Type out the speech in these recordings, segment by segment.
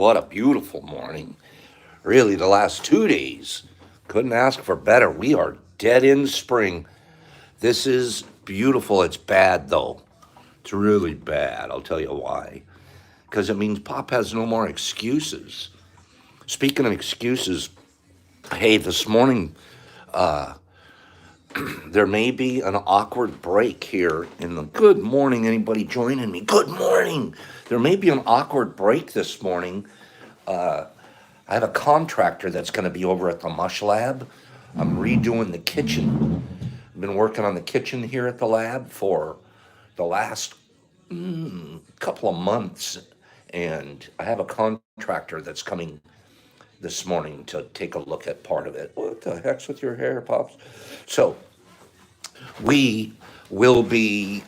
What a beautiful morning. Really, the last 2 days. Couldn't ask for better. We are dead in spring. This is beautiful. It's bad, though. It's really bad. I'll tell you why. Because it means Pop has no more excuses. Speaking of excuses, hey, this morning there may be an awkward break here in the good morning. Anybody joining me? Good morning. There may be an awkward break this morning. I have a contractor that's going to be over at the Mush Lab. I'm redoing the kitchen. I've been working on the kitchen here at the lab for the last couple of months, and I have a contractor that's coming this morning to take a look at part of it. What the heck's with your hair, Pops? So we will be.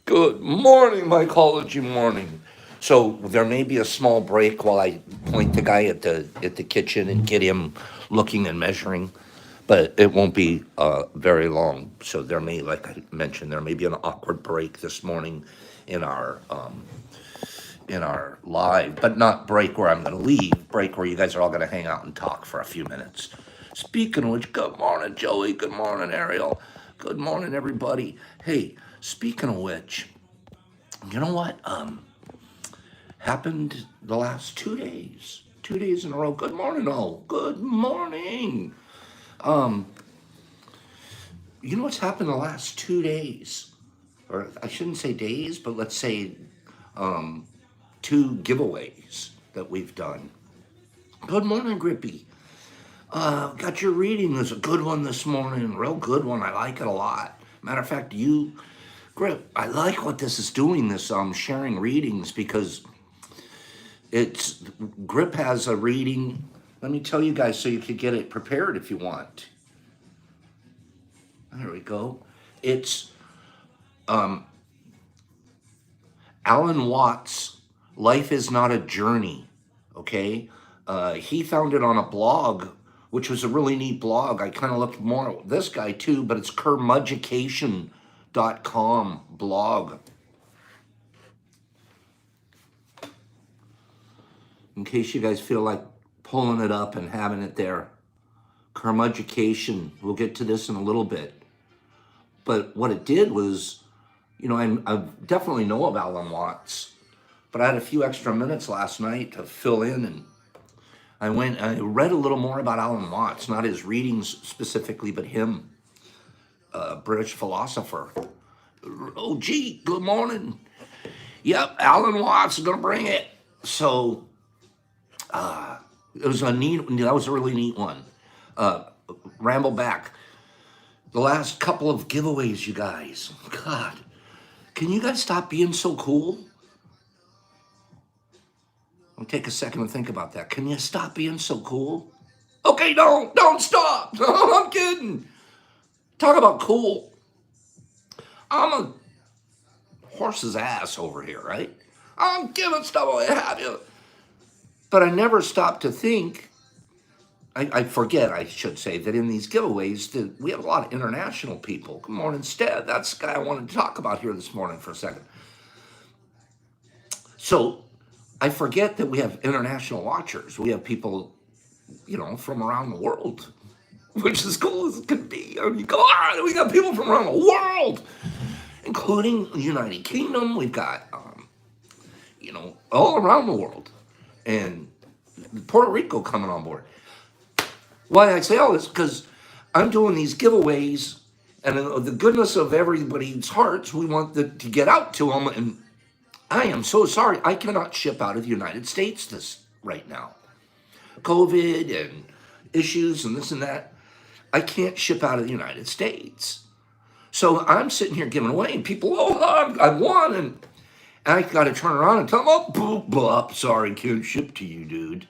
Good morning, mycology morning. So there may be a small break while I point the guy at the kitchen and get him looking and measuring, but it won't be very long. So there may, like I mentioned, there may be an awkward break this morning in our live, but not break where I'm going to leave. Break where you guys are all going to hang out and talk for a few minutes. Speaking of which, good morning, Joey. Good morning, Ariel. Good morning, everybody. Hey, speaking of which, you know what? Happened the last 2 days. 2 days in a row. Good morning, all. Good morning. You know what's happened the last 2 days? Or I shouldn't say days, but let's say two giveaways that we've done. Good morning, Grippy. Got your reading. There's a good one this morning. Real good one. I like it a lot. Matter of fact, Grip, I like what this is doing, this sharing readings, because it's Grip has a reading. Let me tell you guys so you could get it prepared if you want. There we go. It's Alan Watts. Life is not a journey. Okay, he found it on a blog, which was a really neat blog. I kind of looked more at this guy too, but it's kermudgeducation.com blog. In case you guys feel like pulling it up and having it there. Kermudgecation. We'll get to this in a little bit. But what it did was, I definitely know of Alan Watts, but I had a few extra minutes last night to fill in, and I read a little more about Alan Watts, not his readings specifically, but him, a British philosopher. Oh, gee, good morning. Yep, Alan Watts is going to bring it. So that was a really neat one. Ramble back. The last couple of giveaways, you guys. God, can you guys stop being so cool? I'll take a second to think about that. Can you stop being so cool? Okay, don't stop. I'm kidding. Talk about cool. I'm a horse's ass over here, right? I'm giving stuff away, have you? But I never stop to think. I forget, I should say, that in these giveaways, that we have a lot of international people. Good morning, Stead. That's the guy I wanted to talk about here this morning for a second. So I forget that we have international watchers. We have people, from around the world, which is cool as it can be. I mean, God, we got people from around the world, including the United Kingdom. We've got, all around the world. And Puerto Rico coming on board. Why I say all this, because I'm doing these giveaways, and in the goodness of everybody's hearts, we want to get out to them. And I am so sorry, I cannot ship out of the United States this right now. COVID and issues and this and that. I can't ship out of the United States. So I'm sitting here giving away, and people, I won, and I got to turn around and tell them, oh, boop, blah, sorry, can't ship to you, dude.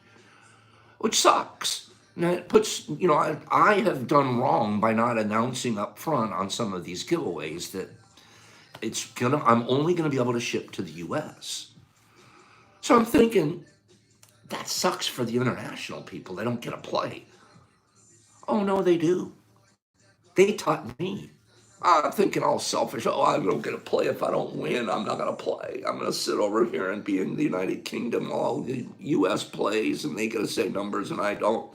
Which sucks. Now it puts, I have done wrong by not announcing up front on some of these giveaways that I'm only gonna be able to ship to the US. So I'm thinking, that sucks for the international people. They don't get a play. Oh no, they do. They taught me. I'm thinking all selfish. Oh, I don't get to play if I don't win. I'm not going to play. I'm going to sit over here and be in the United Kingdom while the U.S. plays and they get to say numbers and I don't.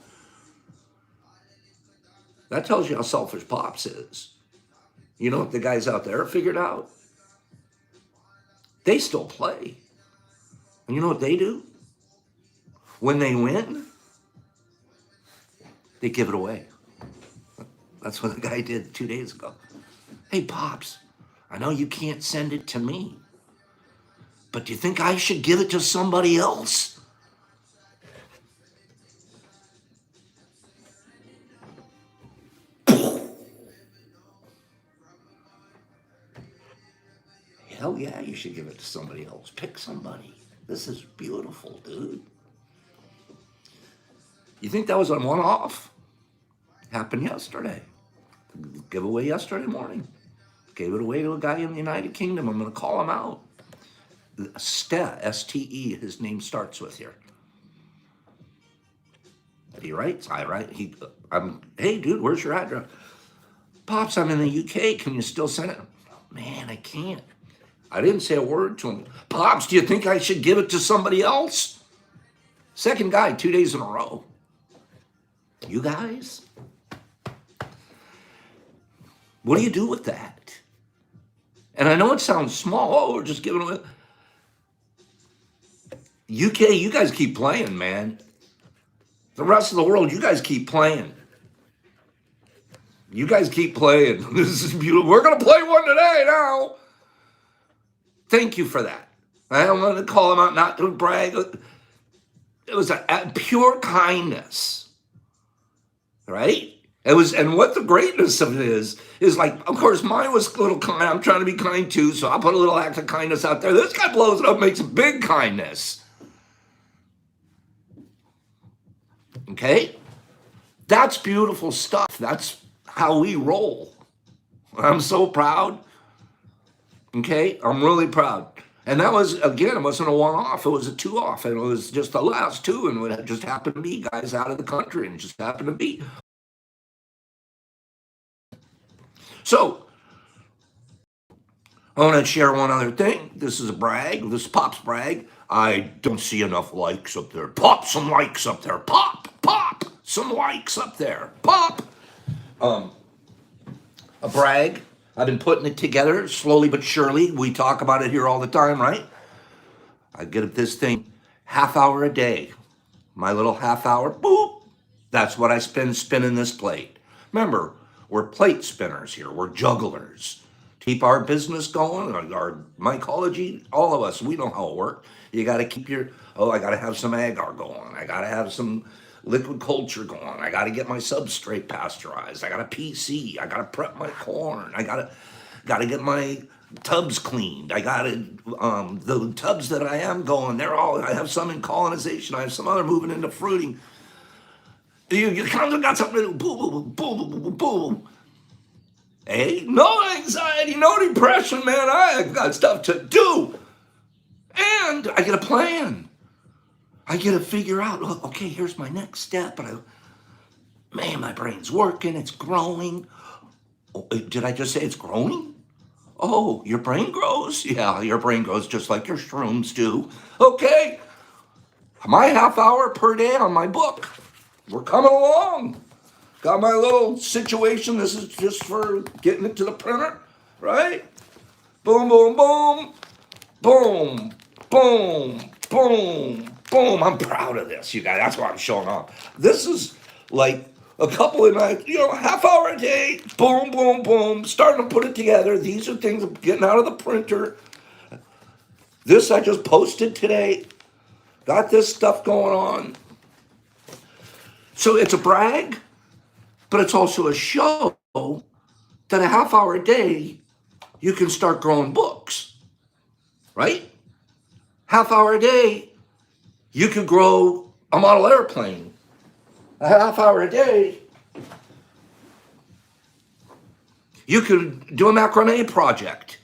That tells you how selfish Pops is. You know what the guys out there figured out? They still play. And you know what they do? When they win, they give it away. That's what the guy did 2 days ago. Hey, Pops, I know you can't send it to me, but do you think I should give it to somebody else? Hell yeah, you should give it to somebody else. Pick somebody. This is beautiful, dude. You think that was a one-off? Happened yesterday. Giveaway yesterday morning. Gave it away to a guy in the United Kingdom. I'm going to call him out. Ste, S-T-E, his name starts with here. He writes, I write, hey, dude, where's your address? Pops, I'm in the UK. Can you still send it? Man, I can't. I didn't say a word to him. Pops, do you think I should give it to somebody else? Second guy, 2 days in a row. You guys? What do you do with that? And I know it sounds small. Oh, we're just giving away. UK, you guys keep playing, man. The rest of the world, you guys keep playing. You guys keep playing. This is beautiful. We're going to play one today now. Thank you for that. I don't want to call him out, not to brag. It was a pure kindness, right? It was, and what the greatness of it is like, of course, mine was a little kind. I'm trying to be kind too, so I'll put a little act of kindness out there. This guy blows it up, makes a big kindness. Okay? That's beautiful stuff. That's how we roll. I'm so proud. Okay? I'm really proud. And that was, again, it wasn't a one-off. It was a two-off. And it was just the last two. And it just happened to be guys out of the country. And it just happened to be. So, I want to share one other thing. This is a brag. This is Pop's brag. I don't see enough likes up there. Pop some likes up there. Pop, some likes up there. Pop. A brag. I've been putting it together slowly but surely. We talk about it here all the time, right? I get this thing half hour a day. My little half hour, boop. That's what I spend spinning this plate. Remember, we're plate spinners here. We're jugglers. Keep our business going, our mycology, all of us, we know how it works. You got to keep I got to have some agar going. I got to have some liquid culture going. I got to get my substrate pasteurized. I got a PC. I got to prep my corn. I got to get my tubs cleaned. I got to, the tubs that I am going, I have some in colonization. I have some other moving into fruiting. You kind of got something to do. Boom, boom, boom, boom, boom, boom. Hey, no anxiety, no depression, man. I've got stuff to do. And I get a plan. I get to figure out, okay, here's my next step. Man, my brain's working. It's growing. Oh, did I just say it's growing? Oh, your brain grows? Yeah, your brain grows just like your shrooms do. Okay. My half hour per day on my book. We're coming along. Got my little situation. This is just for getting it to the printer, right? Boom, boom, boom. Boom, boom, boom, boom. I'm proud of this, you guys. That's why I'm showing off. This is like a couple of nights, half hour a day. Boom, boom, boom. Starting to put it together. These are things I'm getting out of the printer. This I just posted today. Got this stuff going on. So it's a brag, but it's also a show that a half hour a day, you can start growing books, right? Half hour a day, you could grow a model airplane. A half hour a day, you could do a macrame project.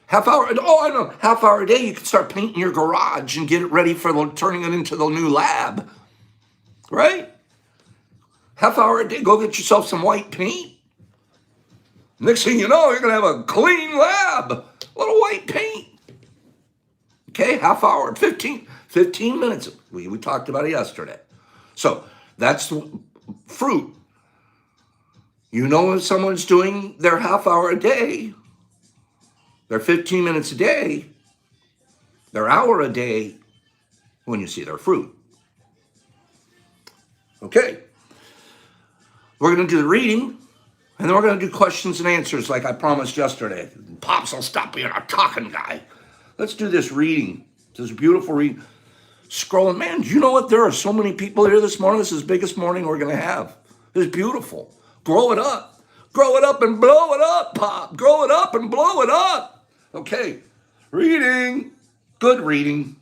Half hour a day, you can start painting your garage and get it ready for turning it into the new lab, right? Half hour a day, go get yourself some white paint. Next thing you know, you're going to have a clean lab, a little white paint. Okay, half hour, 15 minutes. We talked about it yesterday. So that's fruit. You know, if someone's doing their half hour a day, their 15 minutes a day, their hour a day, when you see their fruit. Okay, we're going to do the reading, and then we're going to do questions and answers like I promised yesterday. Pops will stop being a talking guy. Let's do this reading, this beautiful reading. Scrolling, man, do you know what? There are so many people here this morning. This is the biggest morning we're going to have. It's beautiful. Grow it up. Grow it up and blow it up, Pop. Grow it up and blow it up. Okay, reading. Good reading.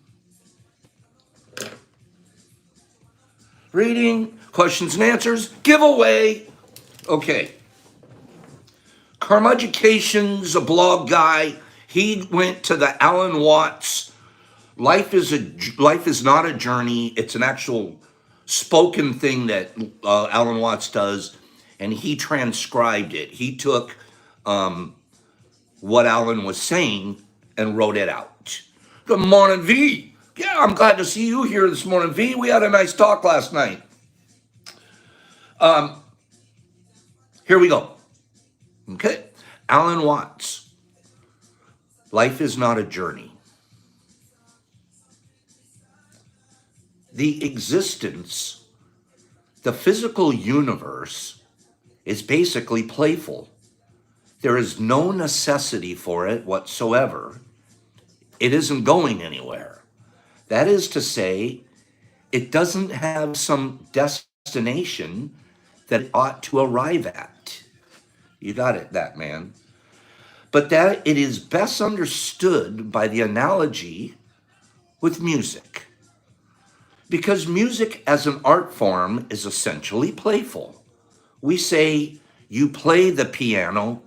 Reading, questions and answers, giveaway. Okay. Karma Education's a blog guy. He went to the Alan Watts. Life is not a journey. It's an actual spoken thing that Alan Watts does, and he transcribed it. He took what Alan was saying and wrote it out. Good morning, V. Yeah, I'm glad to see you here this morning, V. We had a nice talk last night. Here we go. Okay. Alan Watts. Life is not a journey. The existence, the physical universe, is basically playful. There is no necessity for it whatsoever. It isn't going anywhere. That is to say, it doesn't have some destination that it ought to arrive at. You got it, that man. But that it is best understood by the analogy with music. Because music as an art form is essentially playful. We say you play the piano,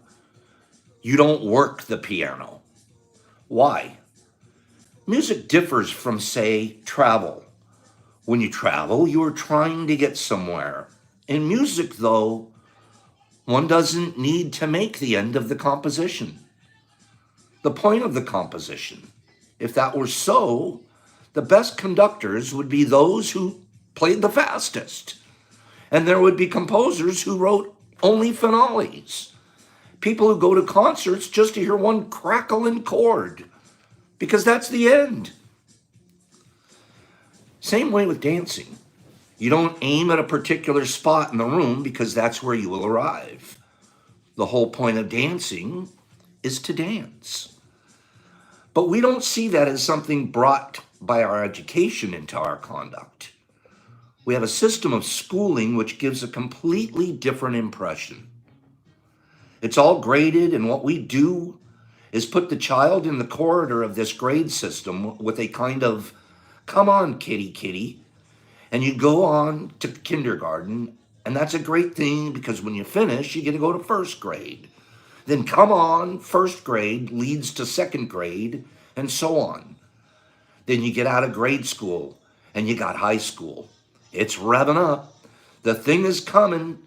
you don't work the piano. Why? Music differs from, say, travel. When you travel, you are trying to get somewhere. In music, though, one doesn't need to make the end of the composition. The point of the composition. If that were so, the best conductors would be those who played the fastest. And there would be composers who wrote only finales. People who go to concerts just to hear one crackling chord, because that's the end. Same way with dancing. You don't aim at a particular spot in the room because that's where you will arrive. The whole point of dancing is to dance. But we don't see that as something brought by our education into our conduct. We have a system of schooling which gives a completely different impression. It's all graded, and what we do is put the child in the corridor of this grade system with a kind of, come on, kitty, kitty. And you go on to kindergarten, and that's a great thing because when you finish, you get to go to first grade. Then come on, first grade leads to second grade, and so on. Then you get out of grade school, and you got high school. It's revving up. The thing is coming.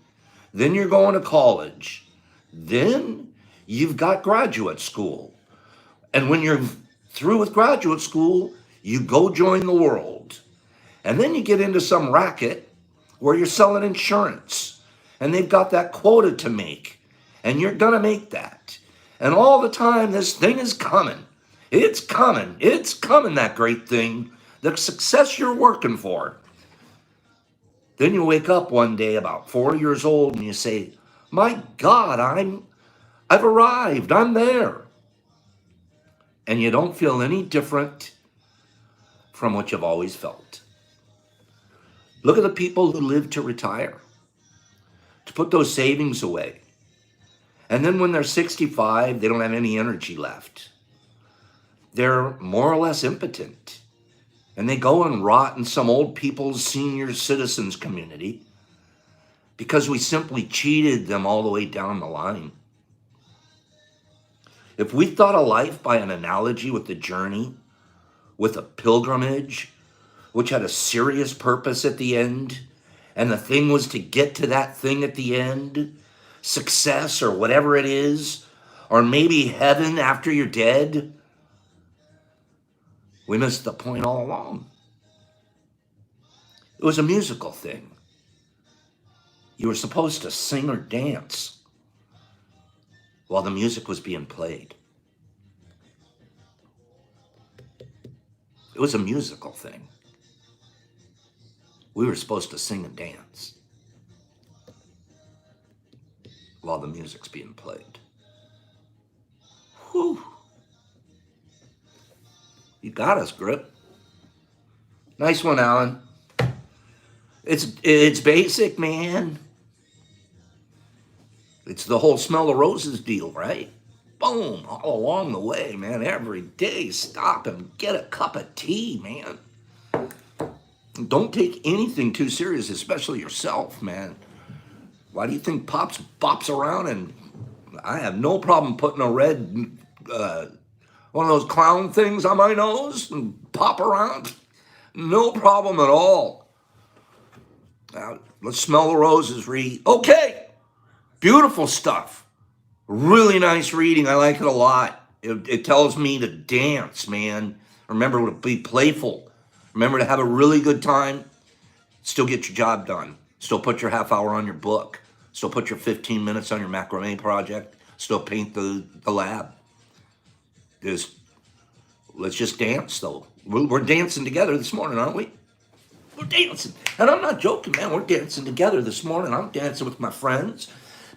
Then you're going to college. Then you've got graduate school. And when you're through with graduate school, you go join the world. And then you get into some racket where you're selling insurance. And they've got that quota to make. And you're going to make that. And all the time, this thing is coming. It's coming. It's coming, that great thing. The success you're working for. Then you wake up one day about 4 years old and you say, my God, I've arrived. I'm there. And you don't feel any different from what you've always felt. Look at the people who live to retire, to put those savings away. And then when they're 65, they don't have any energy left. They're more or less impotent. And they go and rot in some old people's senior citizens community because we simply cheated them all the way down the line. If we thought of life by an analogy with the journey, with a pilgrimage, which had a serious purpose at the end, and the thing was to get to that thing at the end, success or whatever it is, or maybe heaven after you're dead. We missed the point all along. It was a musical thing. You were supposed to sing or dance while the music was being played. It was a musical thing. We were supposed to sing and dance while the music's being played. Whew. You got us, Grip. Nice one, Alan. It's basic, man. It's the whole smell of roses deal, right? Boom, all along the way, man. Every day, stop and get a cup of tea, man. Don't take anything too serious, especially yourself, man. Why do you think Pops bops around? And I have no problem putting a red, one of those clown things on my nose and pop around. No problem at all. Now, let's smell the roses, Reed. Okay, beautiful stuff. Really nice reading. I like it a lot. It tells me to dance, man. Remember to be playful. Remember to have a really good time. Still get your job done. Still put your half hour on your book. Still put your 15 minutes on your macrame project. Still paint the lab. Let's just dance, though. We're dancing together this morning, aren't we? We're dancing. And I'm not joking, man. We're dancing together this morning. I'm dancing with my friends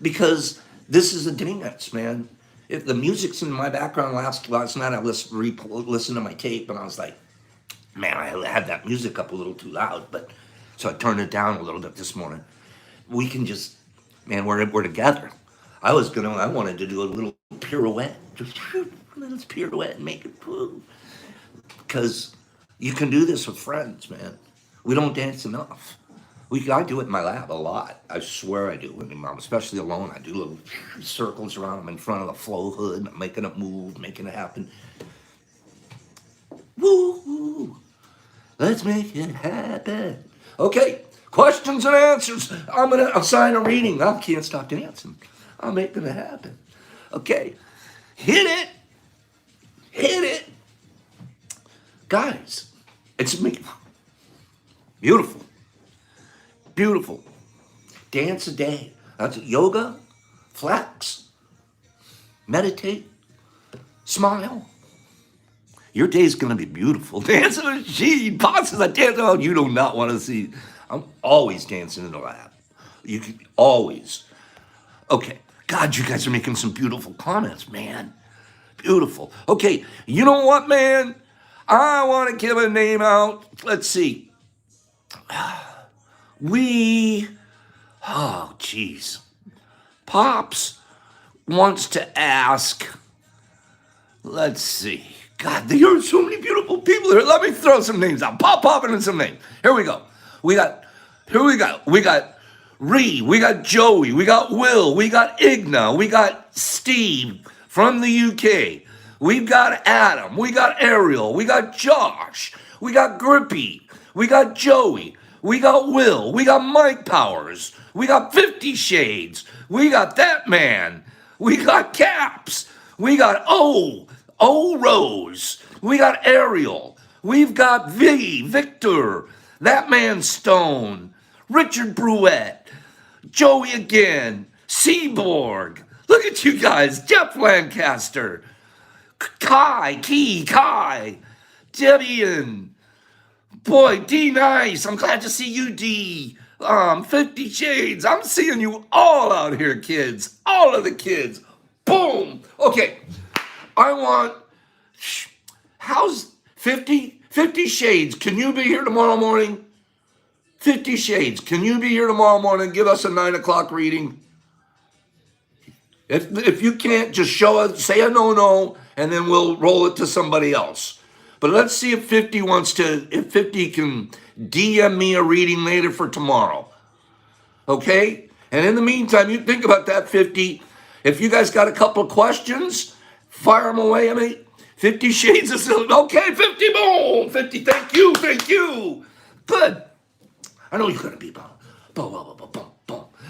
because this is a dance, man. If the music's in my background last night, I listened to my tape and I was like, man, I had that music up a little too loud, but so I turned it down a little bit this morning. We can just, man, we're together. I wanted to do a little pirouette, just a little pirouette and make it move. Because you can do this with friends, man. We don't dance enough. I do it in my lab a lot. I swear I do. When I'm especially alone, I do little circles around them in front of the flow hood, making it move, making it happen. Woo, woo. Let's make it happen. Okay, questions and answers. I'm going to assign a reading. I can't stop dancing. I'm making it happen. Okay, hit it. Hit it. Guys, it's me. Beautiful. Beautiful. Dance a day. That's yoga, flex, meditate, smile. Your day's going to be beautiful. Dancing a machine. Bosses, I dance. Oh, you do not want to see. I'm always dancing in the lab. You can always. Okay. God, you guys are making some beautiful comments, man. Beautiful. Okay. You know what, man? I want to give a name out. Let's see. Oh, geez. Pops wants to ask. Let's see. God, there are so many beautiful people here. Let me throw some names out. Pop in some names. Here we go. We got Ree, we got Joey, we got Will, we got Igna, we got Steve from the UK. We've got Adam, we got Ariel, we got Josh, we got Grippy, we got Joey, we got Will, we got Mike Powers, we got 50 Shades, we got that man, we got Caps, we got O Rose, we got Ariel, we've got Victor, that man Stone, Richard Bruette, Joey again, Seaborg, look at you guys, Jeff Lancaster, Kai, Debian, boy, D Nice, I'm glad to see you, D. 50 Shades, I'm seeing you all out here, kids, all of the kids, boom. Okay, how's 50 Shades, can you be here tomorrow morning? 50 Shades, can you be here tomorrow morning? Give us a 9 o'clock reading. If you can't, just show us, say a no, and then we'll roll it to somebody else. But let's see if 50 can DM me a reading later for tomorrow. Okay? And in the meantime, you think about that, 50. If you guys got a couple of questions, fire them away. I mean, 50 Shades of okay, 50, boom, 50, thank you. Good. I know you're going to be boom.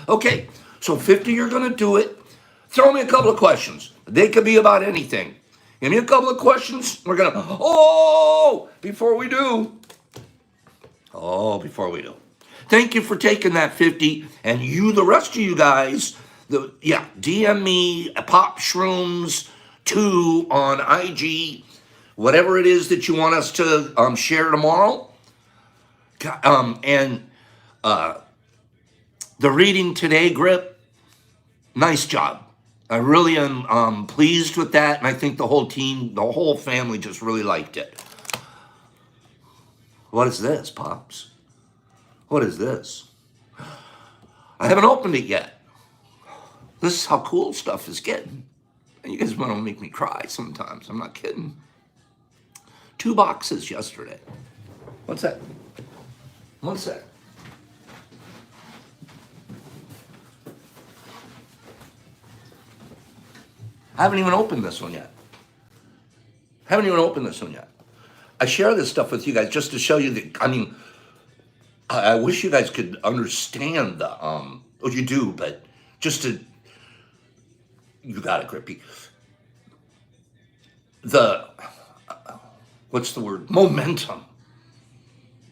Okay, So 50, you're going to do it. Throw me a couple of questions. They could be about anything. Give me a couple of questions. We're going to, before we do. Before we do. Thank you for taking that 50. And you, the rest of you guys, DM me, Pop Shrooms 2 on IG, whatever it is that you want us to share tomorrow. And the reading today, Grip, nice job. I really am pleased with that, and I think the whole team, the whole family just really liked it. What is this, Pops? What is this? I haven't opened it yet. This is how cool stuff is getting. And you guys want to make me cry sometimes. I'm not kidding. 2 boxes yesterday. What's that? One sec. I haven't even opened this one yet. I share this stuff with you guys just to show you that, I wish you guys could understand the, you do, but just to, you got it, Grippy. What's the word? Momentum.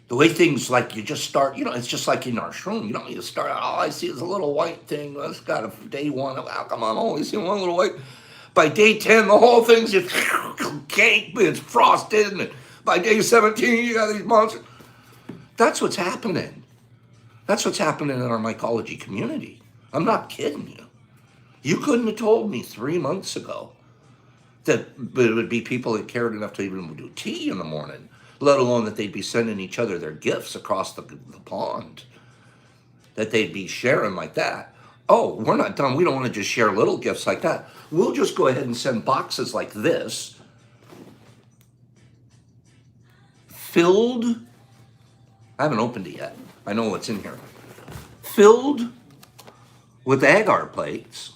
The way things, like, you just start, it's just like in our shroom. You don't need to start out, all I see is a little white thing. That's got a day 1. How come I'm only seeing one little white? By day 10, the whole thing's just cake, it's frosted, and by day 17, you got these monsters. That's what's happening. That's what's happening in our mycology community. I'm not kidding you. You couldn't have told me 3 months ago that it would be people that cared enough to even do tea in the morning, let alone that they'd be sending each other their gifts across the pond, that they'd be sharing like that. Oh, we're not done. We don't want to just share little gifts like that. We'll just go ahead and send boxes like this, filled. I haven't opened it yet. I know what's in here. Filled with agar plates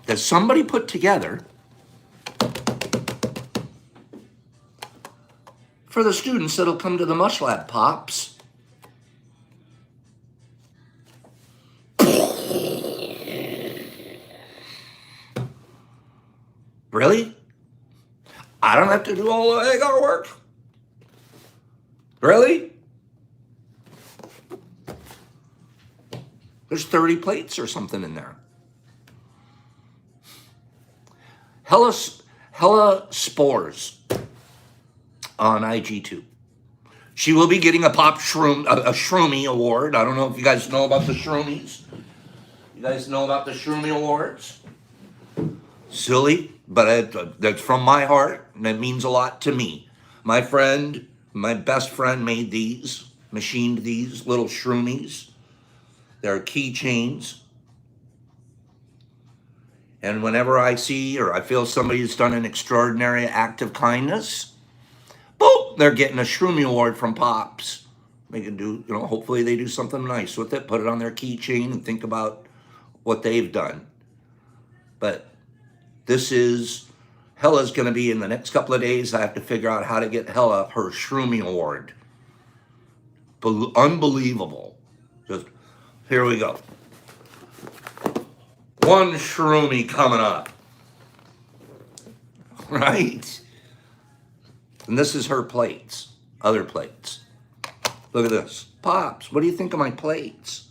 that somebody put together for the students that'll come to the Mush Lab, Pops. Really? I don't have to do all the agar work? Really? There's 30 plates or something in there. Hella Spores on IG2. She will be getting a Shroomy award. I don't know if you guys know about the Shroomies. You guys know about the Shroomy awards? Silly, but that's from my heart, and it means a lot to me. My best friend machined these little Shroomies. They're keychains. And whenever I see or I feel somebody's done an extraordinary act of kindness, boom, they're getting a Shroomy award from Pops. They can do, hopefully they do something nice with it, put it on their keychain and think about what they've done. But Hella's going to be in the next couple of days. I have to figure out how to get Hella her Shroomy award. Unbelievable. Just, here we go. One Shroomy coming up. Right? And this is her plates. Other plates. Look at this. Pops, what do you think of my plates?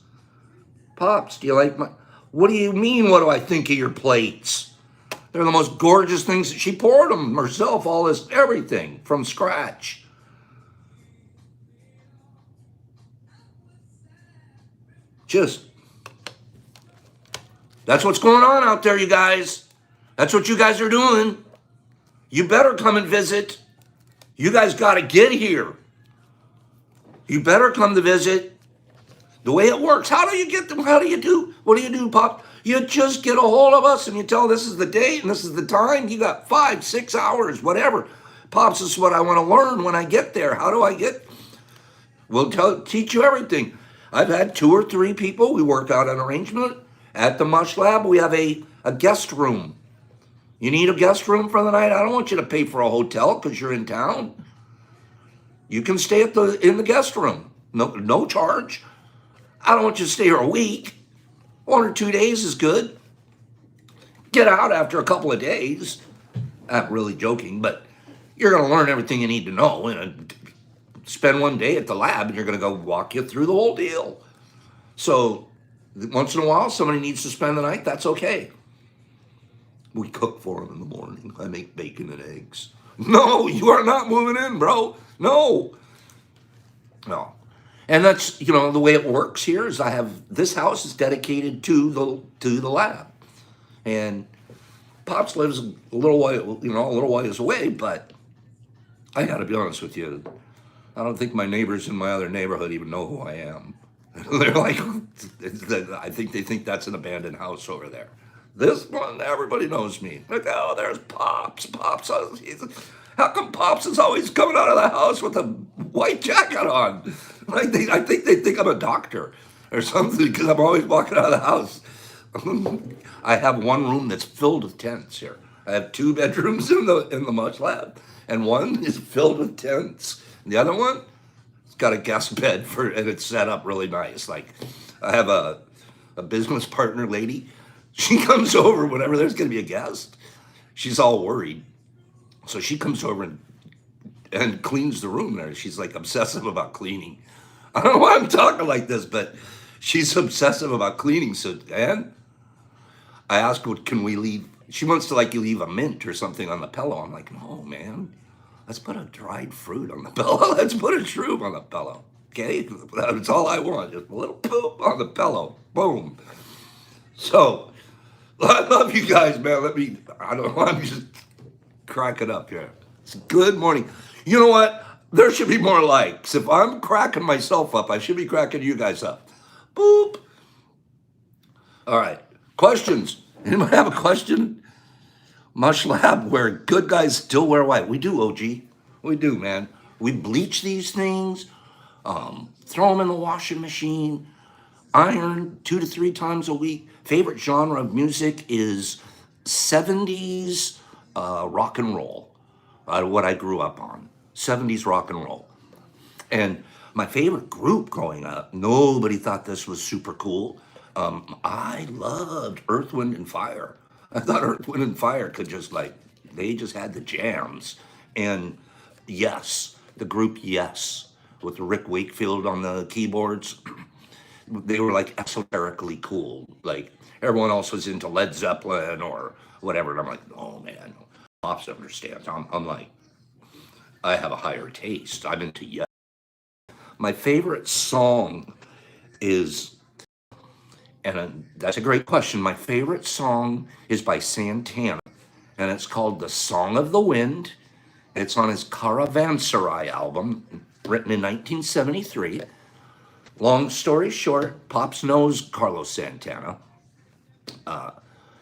Pops, do you like my... What do you mean, what do I think of your plates? They're the most gorgeous things. She poured them herself, everything from scratch. That's what's going on out there, you guys. That's what you guys are doing. You better come and visit. You guys got to get here. You better come to visit. The way it works. How do you get them? How do you do? What do you do, Pop? You just get a hold of us and you tell this is the date and this is the time. You got 5, 6 hours, whatever. Pops, this is what I want to learn when I get there. How do I get? We'll teach you everything. I've had 2 or 3 people. We work out an arrangement. At the Mush Lab, we have a guest room. You need a guest room for the night? I don't want you to pay for a hotel because you're in town. You can stay in the guest room. No charge. I don't want you to stay here a week. 1 or 2 days is good. Get out after a couple of days. I'm really joking, but you're going to learn everything you need to know. And spend 1 day at the lab, and you're going to go walk you through the whole deal. So once in a while, somebody needs to spend the night. That's okay. We cook for them in the morning. I make bacon and eggs. No, you are not moving in, bro. No, no. And that's the way it works here is I have this house is dedicated to the lab, and Pops lives a little way, a little ways away. But I got to be honest with you, I don't think my neighbors in my other neighborhood even know who I am. They're like, I think they think that's an abandoned house over there. This one, everybody knows me. Like, oh, there's Pops. Pops, how come Pops is always coming out of the house with a white jacket on? Like, I think they think I'm a doctor or something because I'm always walking out of the house. I have one room that's filled with tents here. I have 2 bedrooms in the Mush Lab, and one is filled with tents. The other one, it's got a guest bed and it's set up really nice. Like, I have a business partner lady. She comes over whenever there's going to be a guest. She's all worried, so she comes over and cleans the room there. She's like obsessive about cleaning. I don't know why I'm talking like this, but she's obsessive about cleaning. So, and I asked her, can we leave? She wants to you leave a mint or something on the pillow. I'm like, no, man. Let's put a dried fruit on the pillow. Let's put a shroom on the pillow. Okay? That's all I want. Just a little poop on the pillow. Boom. So, I love you guys, man. I don't know, I'm just cracking up here. It's good morning. You know what? There should be more likes. If I'm cracking myself up, I should be cracking you guys up. Boop. All right. Questions? Anybody have a question? Mush Lab, where good guys still wear white. We do, OG. We do, man. We bleach these things, throw them in the washing machine, iron 2 to 3 times a week. Favorite genre of music is 70s rock and roll, what I grew up on. 70s rock and roll. And my favorite group growing up, nobody thought this was super cool. I loved Earth, Wind, and Fire. I thought Earth, Wind, and Fire could they just had the jams. And Yes, the group Yes, with Rick Wakefield on the keyboards, they were esoterically cool. Like everyone else was into Led Zeppelin or whatever. And I'm like, oh man, Pops understands. I'm like, I have a higher taste. I'm into Yes. My favorite song is, that's a great question. My favorite song is by Santana, and it's called The Song of the Wind. It's on his Caravanserai album, written in 1973. Long story short, Pops knows Carlos Santana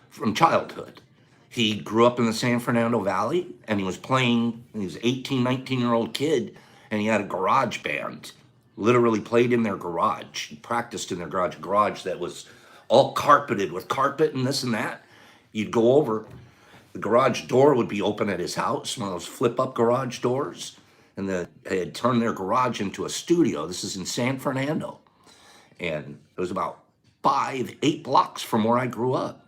from childhood. He grew up in the San Fernando Valley, and he was 18, 19-year-old kid, and he had a garage band. Literally played in their garage, practiced in their garage that was all carpeted with carpet and this and that. You'd go over, the garage door would be open at his house, one of those flip-up garage doors, and they had turned their garage into a studio. This is in San Fernando, and it was about 8 blocks from where I grew up.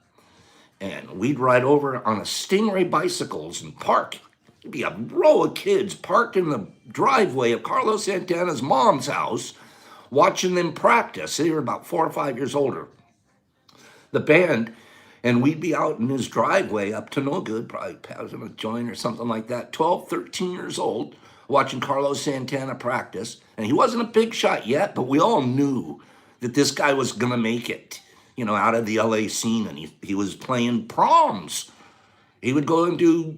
And we'd ride over on a Stingray bicycles and park. It'd be a row of kids parked in the driveway of Carlos Santana's mom's house, watching them practice. They were about 4 or 5 years older, the band, and we'd be out in his driveway up to no good, probably passing a joint or something like that, 12, 13 years old, watching Carlos Santana practice. And he wasn't a big shot yet, but we all knew that this guy was going to make it, out of the LA scene. And he was playing proms. He would go and do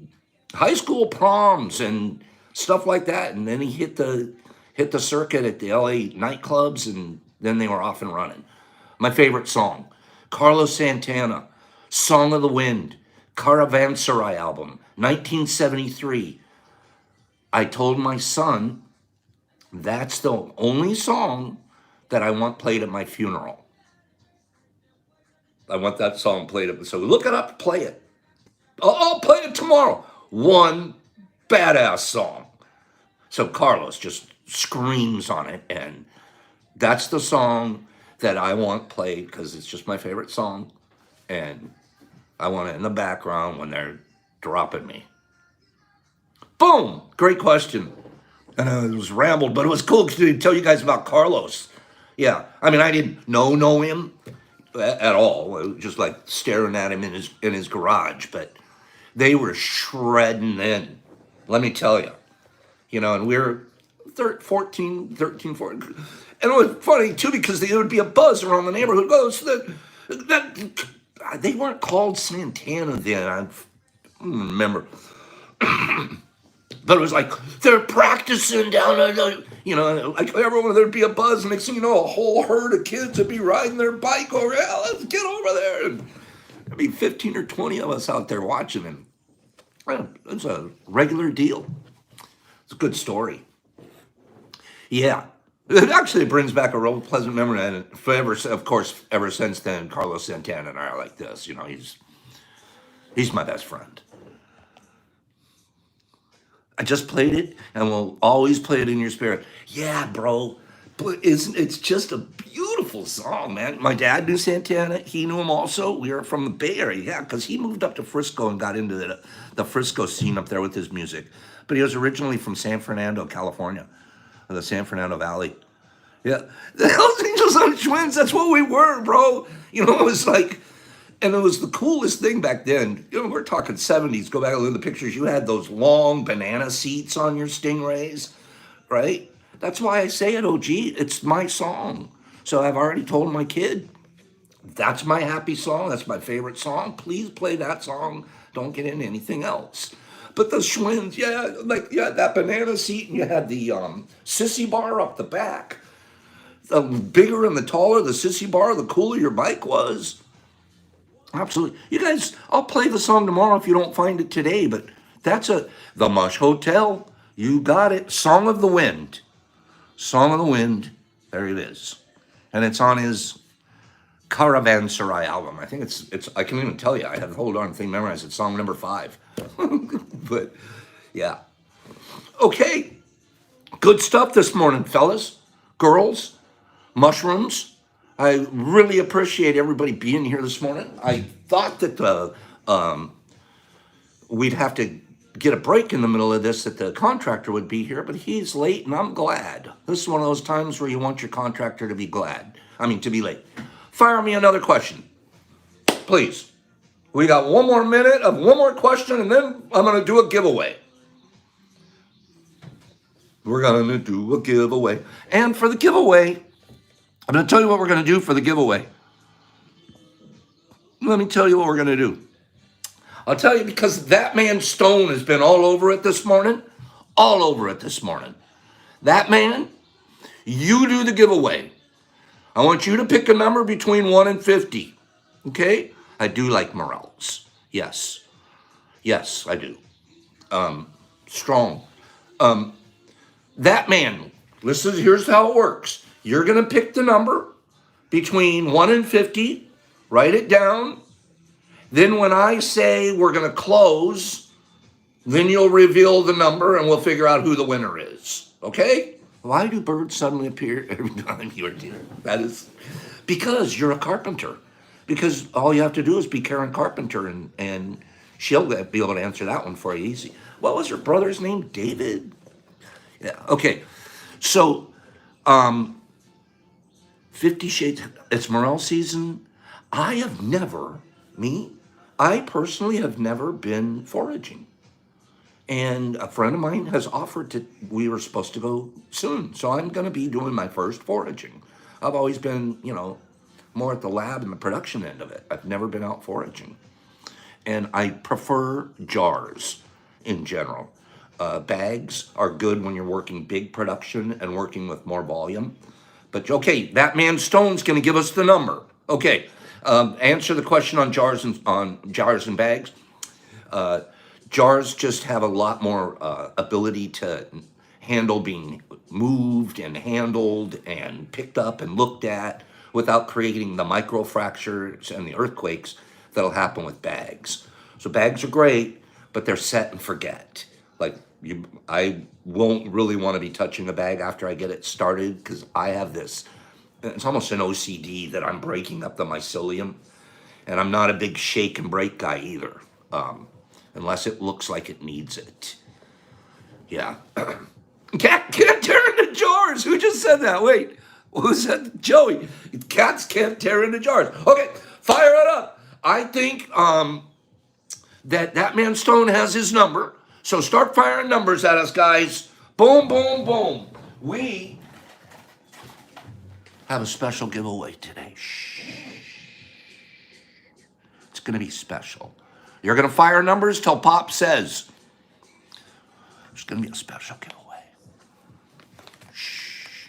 high school proms and stuff like that. And then he hit the circuit at the LA nightclubs, and then they were off and running. My favorite song, Carlos Santana, Song of the Wind, Caravanserai album, 1973. I told my son, that's the only song that I want played at my funeral. I want that song played. So look it up, play it. I'll play it tomorrow. One badass song. So Carlos just screams on it, and that's the song that I want played because it's just my favorite song, and I want it in the background when they're dropping me. Boom! Great question. And it was rambled, but it was cool to tell you guys about Carlos. Yeah, I mean, I didn't know him at all. I was just like staring at him in his garage, but they were shredding then. Let me tell you, and we were 14, 13, 14. And it was funny too because there would be a buzz around the neighborhood. Oh, so that they weren't called Santana then. I don't remember. But it was like they're practicing down there, like everyone, there'd be a buzz. Next thing you know, a whole herd of kids would be riding their bike over. Yeah, let's get over there. And there'd be 15 or 20 of us out there watching him. It's a regular deal. It's a good story. Yeah. It actually brings back a real pleasant memory. And forever, of course, ever since then, Carlos Santana and I are like this. He's my best friend. I just played it, and we'll always play it in your spirit. Yeah, bro. But it's just a beautiful song, man. My dad knew Santana. He knew him also. We are from the Bay Area, yeah, because he moved up to Frisco and got into the Frisco scene up there with his music. But he was originally from San Fernando, California, the San Fernando Valley. Yeah, the Hells Angels on Twins. That's what we were, bro. It was like. And it was the coolest thing back then. We're talking 70s. Go back and look at the pictures. You had those long banana seats on your Stingrays, right? That's why I say it, OG. It's my song. So I've already told my kid, that's my happy song. That's my favorite song. Please play that song. Don't get into anything else. But the Schwins, yeah, like you had that banana seat and you had the sissy bar up the back. The bigger and the taller the sissy bar, the cooler your bike was. Absolutely. You guys, I'll play the song tomorrow if you don't find it today, but that's The Mush Hotel. You got it. Song of the Wind. Song of the Wind. There it is. And it's on his Caravanserai album. I think it's I can't even tell you. I have the whole darn thing memorized. It's song number 5. But yeah. Okay. Good stuff this morning, fellas, girls, mushrooms. I really appreciate everybody being here this morning. I thought that we'd have to get a break in the middle of this, that the contractor would be here, but he's late, and I'm glad. This is one of those times where you want your contractor to be to be late. Fire me another question, please. We got one more minute of one more question, and then I'm going to do a giveaway. We're going to do a giveaway. And for the giveaway, I'm going to tell you what we're going to do for the giveaway. Let me tell you what we're going to do. I'll tell you because that man Stone has been all over it this morning. All over it this morning. That man, you do the giveaway. I want you to pick a number between 1 and 50. Okay? I do like morels. Yes. Yes, I do. Strong. That man, listen, here's how it works. You're going to pick the number between 1 and 50, write it down. Then when I say we're going to close, then you'll reveal the number and we'll figure out who the winner is. Okay? Why do birds suddenly appear every time you're here? That is because you're a carpenter. Because all you have to do is be Karen Carpenter and she'll be able to answer that one for you easy. What was her brother's name? David? Yeah, okay. So, 50 Shades, it's morel season. I personally have never been foraging. And a friend of mine has offered we were supposed to go soon. So I'm going to be doing my first foraging. I've always been, more at the lab and the production end of it. I've never been out foraging. And I prefer jars in general. Bags are good when you're working big production and working with more volume. But okay, that man Stone's going to give us the number. Okay, answer the question on jars and bags. Jars just have a lot more ability to handle being moved and handled and picked up and looked at without creating the microfractures and the earthquakes that'll happen with bags. So bags are great, but they're set and forget. I won't really want to be touching a bag after I get it started because I have this it's almost an OCD that I'm breaking up the mycelium, and I'm not a big shake and break guy either, unless it looks like it needs it. Yeah. Can't tear into jars. Who just said that? Wait, who said Joey? Cats can't tear into jars. Okay, fire it up. I think that man Stone has his number. So start firing numbers at us, guys. Boom, boom, boom. We have a special giveaway today. Shh. It's going to be special. You're going to fire numbers till Pop says. There's going to be a special giveaway. Shh.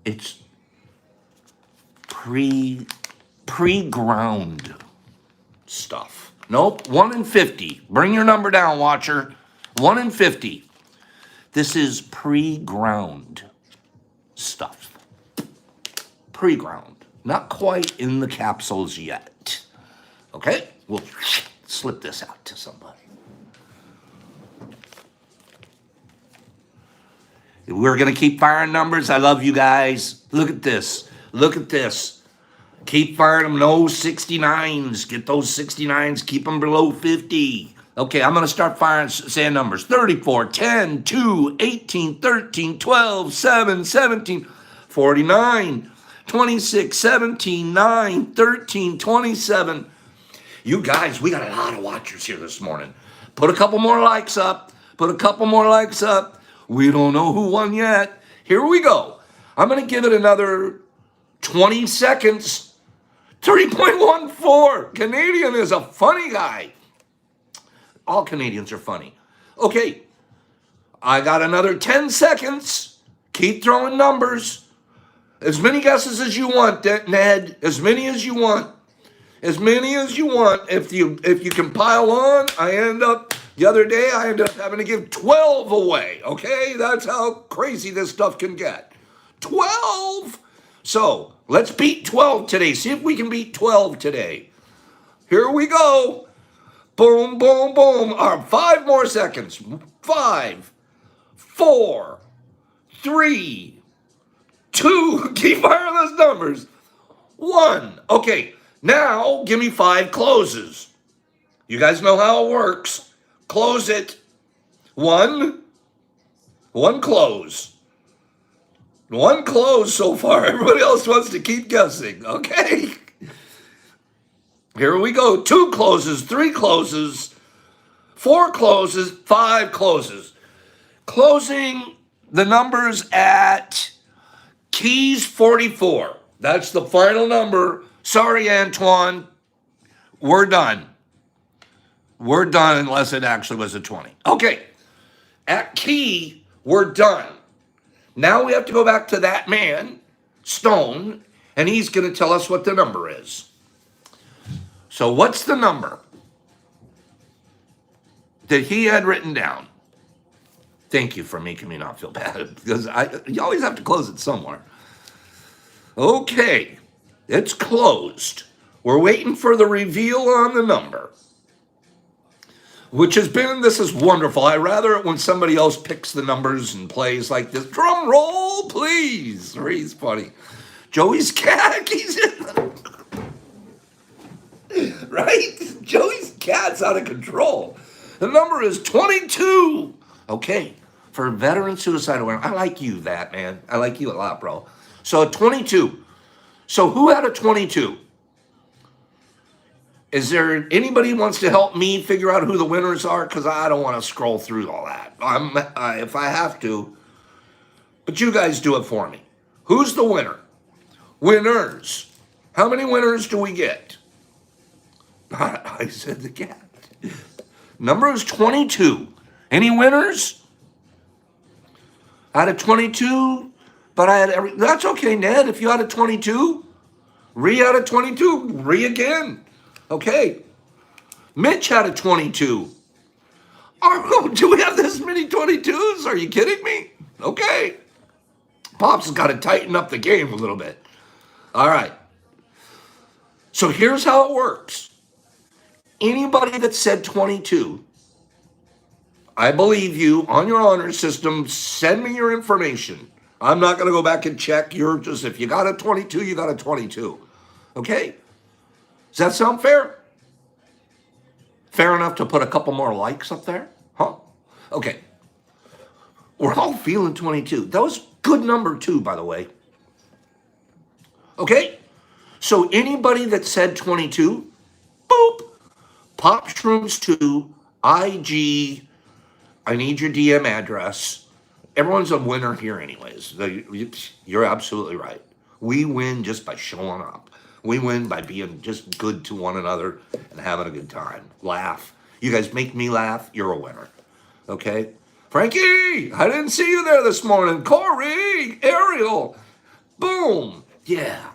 It's pre-ground stuff. Nope, 1 in 50. Bring your number down, watcher. 1 in 50. This is pre-ground stuff. Pre-ground. Not quite in the capsules yet. Okay? We'll slip this out to somebody. We're going to keep firing numbers. I love you guys. Look at this. Look at this. Keep firing them. No 69s. Get those 69s. Keep them below 50. Okay, I'm going to start firing, saying numbers. 34, 10, 2, 18, 13, 12, 7, 17, 49, 26, 17, 9, 13, 27. You guys, we got a lot of watchers here this morning. Put a couple more likes up. Put a couple more likes up. We don't know who won yet. Here we go. I'm going to give it another 20 seconds. 3.14. Canadian is a funny guy. All Canadians are funny. Okay. I got another 10 seconds. Keep throwing numbers. As many guesses as you want, Ned. As many as you want. As many as you want. If you can pile on, the other day I ended up having to give 12 away. Okay? That's how crazy this stuff can get. 12! So, let's beat 12 today. See if we can beat 12 today. Here we go. Boom, boom, boom. 5 more seconds. 5, 4, 3, 2. Keep firing those numbers. 1. Okay, now give me 5 closes. You guys know how it works. Close it. 1 close. 1 close so far. Everybody else wants to keep guessing. Okay. Here we go. 2 closes, 3 closes, 4 closes, 5 closes. Closing the numbers at keys 44. That's the final number. Sorry, Antoine. We're done. We're done unless it actually was a 20. Okay. At key, we're done. Now we have to go back to that man, Stone, and he's going to tell us what the number is. So what's the number that he had written down? Thank you for making me not feel bad, because you always have to close it somewhere. Okay, it's closed. We're waiting for the reveal on the number, which this is wonderful. I rather it when somebody else picks the numbers and plays like this. Drum roll, please. He's funny. Joey's cat, he's in right? Joey's cat's out of control. The number is 22. Okay, for veteran suicide awareness. I like you, that man. I like you a lot, bro. So 22. So who had a 22? Is there anybody who wants to help me figure out who the winners are? Because I don't want to scroll through all that. If I have to. But you guys do it for me. Who's the winner? Winners. How many winners do we get? I said the cat. Number is 22. Any winners? Out of 22, but I had that's okay, Ned. If you had a 22, out of 22, again. Okay. Mitch had a 22. Do we have this many 22s? Are you kidding me? Okay. Pops has got to tighten up the game a little bit. All right. So here's how it works. Anybody that said 22, I believe you on your honor system. Send me your information. I'm not going to go back and check. You're just, if you got a 22, you got a 22. Okay? Does that sound fair? Fair enough to put a couple more likes up there? Huh? Okay. We're all feeling 22. That was good number too, by the way. Okay? So anybody that said 22, boop, Pop Shrooms 2, IG, I need your DM address. Everyone's a winner here anyways. You're absolutely right. We win just by showing up. We win by being just good to one another and having a good time. Laugh. You guys make me laugh, you're a winner. Okay? Frankie, I didn't see you there this morning. Corey, Ariel, boom. Yeah.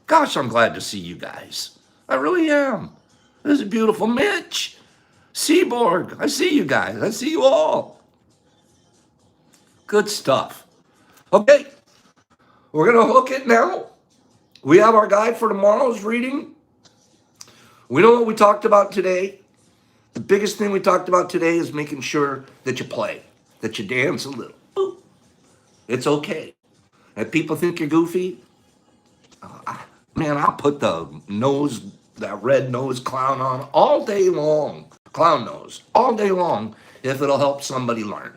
Gosh, I'm glad to see you guys. I really am. This is beautiful. Mitch, Seaborg, I see you guys. I see you all. Good stuff. Okay, we're going to hook it now. We have our guide for tomorrow's reading. We know what we talked about today. The biggest thing we talked about today is making sure that you play, that you dance a little. Ooh, it's okay. If people think you're goofy, man, I'll put the nose, that red nose clown on all day long. Clown nose, all day long, if it'll help somebody learn.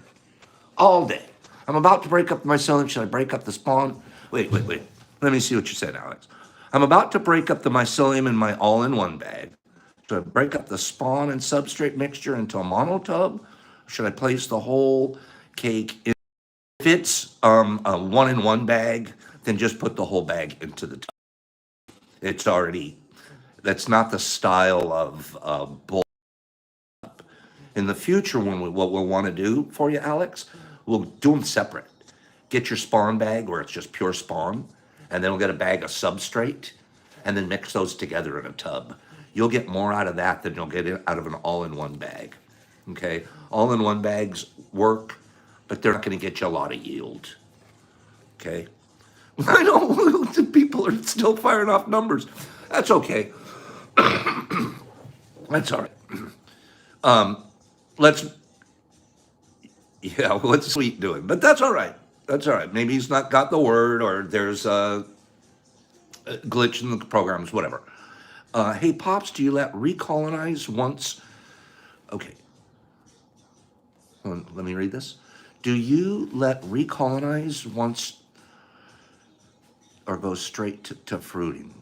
All day. I'm about to break up the mycelium. Should I break up the spawn? Wait. Let me see what you said, Alex. I'm about to break up the mycelium in my all-in-one bag. Should I break up the spawn and substrate mixture into a monotub? Should I place the whole cake in? If it's a one-in-one bag, then just put the whole bag into the tub. It's already, that's not the style of bull. In the future, what we'll want to do for you, Alex, we'll do them separate. Get your spawn bag where it's just pure spawn, and then we'll get a bag of substrate, and then mix those together in a tub. You'll get more out of that than you'll get out of an all-in-one bag. Okay? All-in-one bags work, but they're not going to get you a lot of yield. Okay? I know the people are still firing off numbers. That's okay. That's all right. What's Sweet doing? But that's all right. That's all right. Maybe he's not got the word, or there's a glitch in the programs, whatever. Hey, Pops, do you let recolonize once? Okay. Let me read this. Do you let recolonize once or go straight to fruiting?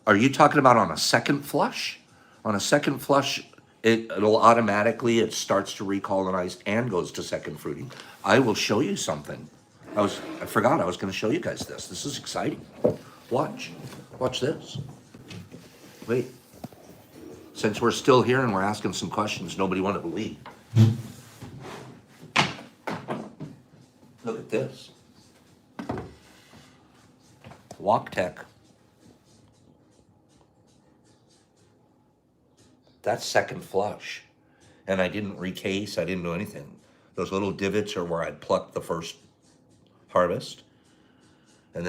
Are you talking about on a second flush? On a second flush, it'll automatically, it starts to recolonize and goes to second fruiting. I will show you something. I forgot I was going to show you guys this. This is exciting. Watch this. Wait. Since we're still here and we're asking some questions nobody wanted to leave. Look at this. WalkTech. That's second flush. And I didn't recase, I didn't do anything. Those little divots are where I'd plucked the first harvest. And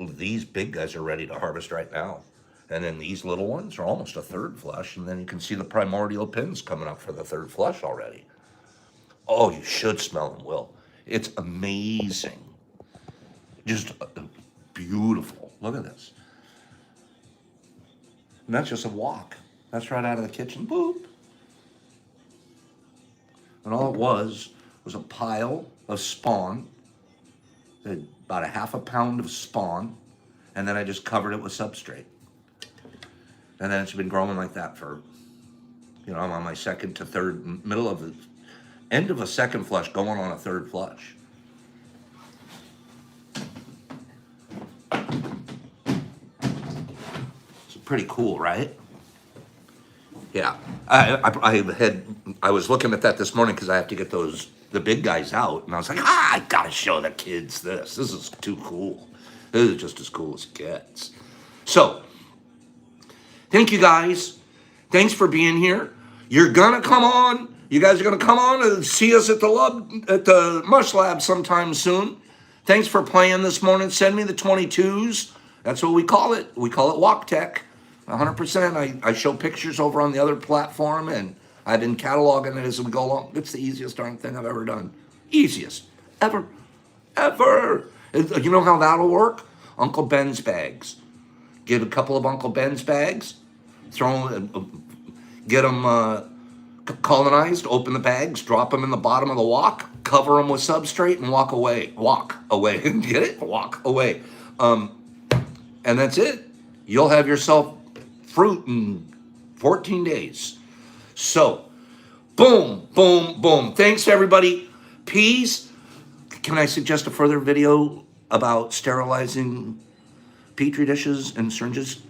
these big guys are ready to harvest right now. And then these little ones are almost a third flush. And then you can see the primordial pins coming up for the third flush already. Oh, you should smell them, Will. It's amazing. Just beautiful. Look at this. And that's just a walk. That's right out of the kitchen. Boop. And all it was a pile of spawn. About a half a pound of spawn. And then I just covered it with substrate. And then it's been growing like that for, I'm on my second to third, end of a second flush, going on a third flush. It's pretty cool, right? Yeah, I was looking at that this morning because I have to get the big guys out, and I was like, I gotta show the kids this. This is too cool. This is just as cool as it gets. So, thank you guys. Thanks for being here. You're gonna come on. You guys are gonna come on and see us at the Mush Lab sometime soon. Thanks for playing this morning. Send me the 22s. That's what we call it. We call it WalkTech. 100%. I show pictures over on the other platform, and I've been cataloging it as we go along. It's the easiest darn thing I've ever done. Easiest ever. ever. You know how that'll work? Uncle Ben's bags. Get a couple of Uncle Ben's bags, throw them, get them colonized, open the bags, drop them in the bottom of the wok, cover them with substrate, and walk away. Walk away. Get it? Walk away. And that's it. You'll have yourself fruit in 14 days. So, boom, boom, boom. Thanks, everybody. Peas. Can I suggest a further video about sterilizing Petri dishes and syringes?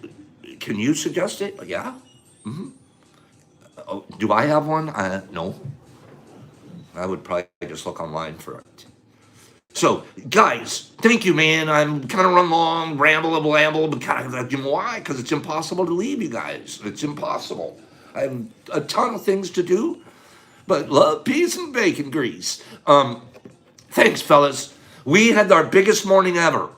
Can you suggest it? Yeah? Oh, do I have one? No. I would probably just look online for it. So, guys, thank you, man. I'm kind of run long, ramble, but kind of, you know why? Because it's impossible to leave you guys. It's impossible. I have a ton of things to do, but love, peace, and bacon grease. Thanks, fellas. We had our biggest morning ever.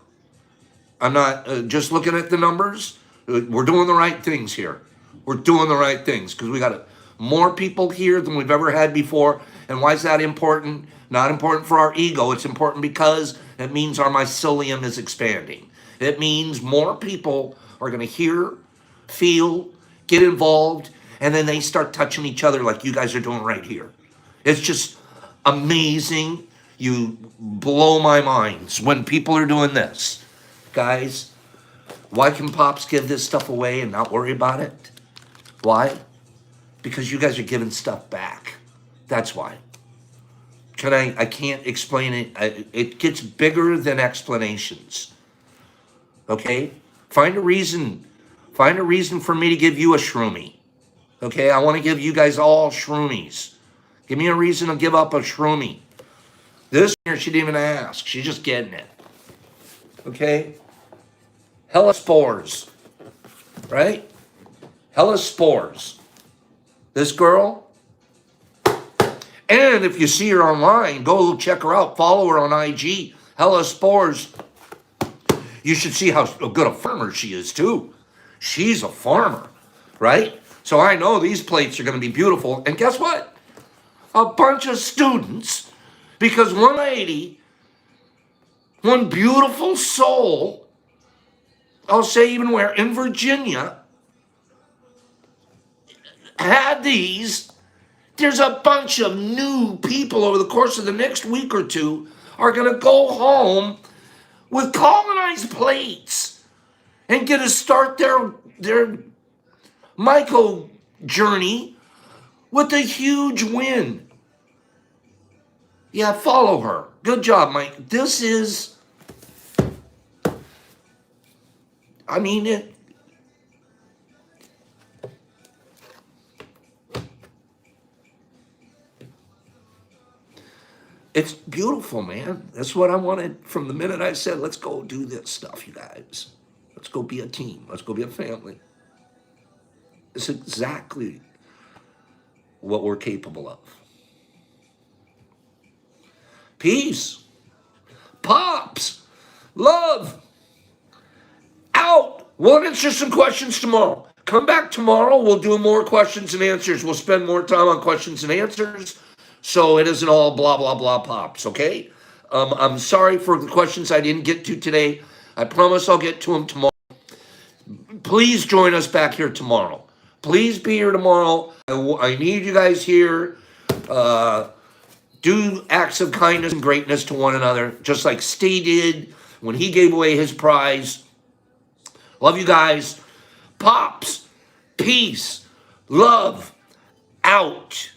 I'm not just looking at the numbers. We're doing the right things here. We're doing the right things because we got more people here than we've ever had before. And why is that important? Not important for our ego. It's important because it means our mycelium is expanding. It means more people are going to hear, feel, get involved, and then they start touching each other like you guys are doing right here. It's just amazing. You blow my minds when people are doing this. Guys, why can Pops give this stuff away and not worry about it? Why? Because you guys are giving stuff back. That's why. I can't explain it. It gets bigger than explanations. Okay? Find a reason. Find a reason for me to give you a shroomie. Okay? I want to give you guys all shroomies. Give me a reason to give up a shroomie. This here, she didn't even ask. She's just getting it. Okay? Hella spores. Right? Hella spores. This girl. And if you see her online, go check her out. Follow her on IG. Hella spores. You should see how good a farmer she is, too. She's a farmer. Right? So I know these plates are going to be beautiful. And guess what? A bunch of students. Because one lady, one beautiful soul, I'll say even where, in Virginia, had these. There's a bunch of new people over the course of the next week or two are going to go home with colonized plates and get to start their myco journey with a huge win. Yeah, follow her. Good job, Mike. This is, I mean, it's beautiful, man. That's what I wanted from the minute I said, let's go do this stuff, you guys. Let's go be a team. Let's go be a family. It's exactly what we're capable of. Peace. Pops. Love. Out. We'll answer some questions tomorrow. Come back tomorrow. We'll do more questions and answers. We'll spend more time on questions and answers. So it isn't all blah, blah, blah pops, okay? I'm sorry for the questions I didn't get to today. I promise I'll get to them tomorrow. Please join us back here tomorrow. Please be here tomorrow. I need you guys here. Do acts of kindness and greatness to one another, just like Steve did when he gave away his prize. Love you guys. Pops, peace, love, out.